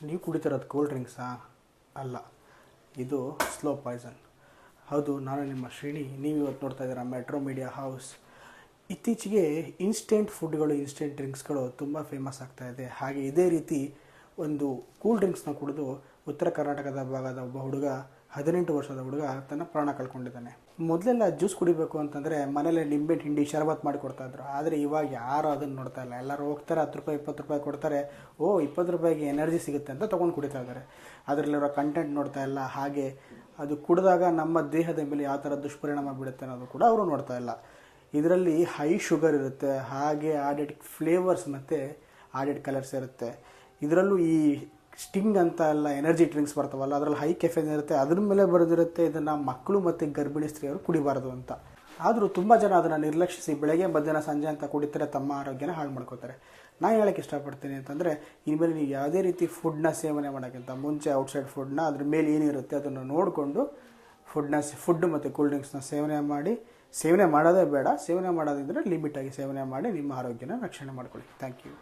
ನೀವು ಕುಡಿತಿರೋದು ಕೂಲ್ ಡ್ರಿಂಕ್ಸಾ? ಅಲ್ಲ, ಇದು ಸ್ಲೋ ಪಾಯ್ಸನ್. ಹೌದು, ನಾನು ನಿಮ್ಮ ಶ್ರೇಣಿ. ನೀವು ಇವತ್ತು ನೋಡ್ತಾ ಇದ್ದೀರಾ ಮೆಟ್ರೋ ಮೀಡಿಯಾ ಹೌಸ್. ಇತ್ತೀಚೆಗೆ ಇನ್ಸ್ಟೆಂಟ್ ಫುಡ್ಗಳು, ಇನ್ಸ್ಟೆಂಟ್ ಡ್ರಿಂಕ್ಸ್ಗಳು ತುಂಬ ಫೇಮಸ್ ಆಗ್ತಾ ಇದೆ. ಹಾಗೆ ಇದೇ ರೀತಿ ಒಂದು ಕೂಲ್ ಡ್ರಿಂಕ್ಸ್ನ ಕುಡಿದು ಉತ್ತರ ಕರ್ನಾಟಕದ ಭಾಗದ ಒಬ್ಬ ಹುಡುಗ, 18 ವರ್ಷದ ಹುಡುಗ ತನ್ನ ಪ್ರಾಣ ಕಳ್ಕೊಂಡಿದ್ದಾನೆ. ಮೊದಲೆಲ್ಲ ಜ್ಯೂಸ್ ಕುಡಿಬೇಕು ಅಂತಂದರೆ ಮನೇಲೆ ನಿಂಬೆ ಹಿಂಡಿ ಶರಬತ್ ಮಾಡಿ ಕೊಡ್ತಾಯಿದ್ರು. ಆದರೆ ಇವಾಗ ಯಾರು ಅದನ್ನು ನೋಡ್ತಾ ಇಲ್ಲ. ಎಲ್ಲರೂ ಹೋಗ್ತಾರೆ, 10 ರೂಪಾಯಿ 20 ರೂಪಾಯಿ ಕೊಡ್ತಾರೆ, 20 ರೂಪಾಯಿಗೆ ಎನರ್ಜಿ ಸಿಗುತ್ತೆ ಅಂತ ತೊಗೊಂಡು ಕುಡಿತಾ ಇದ್ದಾರೆ. ಅದರಲ್ಲಿರೋ ಕಂಟೆಂಟ್ ನೋಡ್ತಾ ಇಲ್ಲ. ಹಾಗೆ ಅದು ಕುಡಿದಾಗ ನಮ್ಮ ದೇಹದ ಮೇಲೆ ಯಾವ ಥರ ದುಷ್ಪರಿಣಾಮ ಬೀಳುತ್ತೆ ಅನ್ನೋದು ಕೂಡ ಅವರು ನೋಡ್ತಾ ಇಲ್ಲ. ಇದರಲ್ಲಿ ಹೈ ಶುಗರ್ ಇರುತ್ತೆ, ಹಾಗೆ ಆಡೆಡ್ ಫ್ಲೇವರ್ಸ್ ಮತ್ತು ಆಡೆಡ್ ಕಲರ್ಸ್ ಇರುತ್ತೆ. ಇದರಲ್ಲೂ ಈ ಸ್ಟಿಂಗ್ ಅಂತ ಎಲ್ಲ ಎನರ್ಜಿ ಡ್ರಿಂಕ್ಸ್ ಬರ್ತಾವಲ್ಲ, ಅದರಲ್ಲಿ ಹೈ ಕೆಫೆನ್ ಇರುತ್ತೆ. ಅದ್ರ ಮೇಲೆ ಬರೆದಿರುತ್ತೆ ಇದನ್ನು ಮಕ್ಕಳು ಮತ್ತು ಗರ್ಭಿಣಿ ಸ್ತ್ರೀಯರು ಕುಡಿಬಾರ್ದು ಅಂತ. ಆದರೂ ತುಂಬ ಜನ ಅದನ್ನು ನಿರ್ಲಕ್ಷಿಸಿ ಬೆಳಗ್ಗೆ ಮಧ್ಯಾಹ್ನ ಸಂಜೆ ಅಂತ ಕುಡಿತಾರೆ, ತಮ್ಮ ಆರೋಗ್ಯನ ಹಾಳು ಮಾಡ್ಕೋತಾರೆ. ನಾನು ಹೇಳೋಕ್ಕೆ ಇಷ್ಟಪಡ್ತೀನಿ ಅಂತಂದರೆ, ಇನ್ಮೇಲೆ ನೀವು ಯಾವುದೇ ರೀತಿ ಫುಡ್ನ ಸೇವನೆ ಮಾಡೋಕ್ಕಿಂತ ಮುಂಚೆ ಔಟ್ಸೈಡ್ ಫುಡ್ನ ಅದ್ರ ಮೇಲೆ ಏನಿರುತ್ತೆ ಅದನ್ನು ನೋಡಿಕೊಂಡು ಫುಡ್ ಮತ್ತು ಕೂಲ್ ಡ್ರಿಂಕ್ಸ್ನ ಸೇವನೆ ಮಾಡೋದೇ ಬೇಡ. ಸೇವನೆ ಮಾಡೋದಿದ್ದರೆ ಲಿಮಿಟಾಗಿ ಸೇವನೆ ಮಾಡಿ ನಿಮ್ಮ ಆರೋಗ್ಯನ ರಕ್ಷಣೆ ಮಾಡ್ಕೊಳ್ಳಿ. Thank you.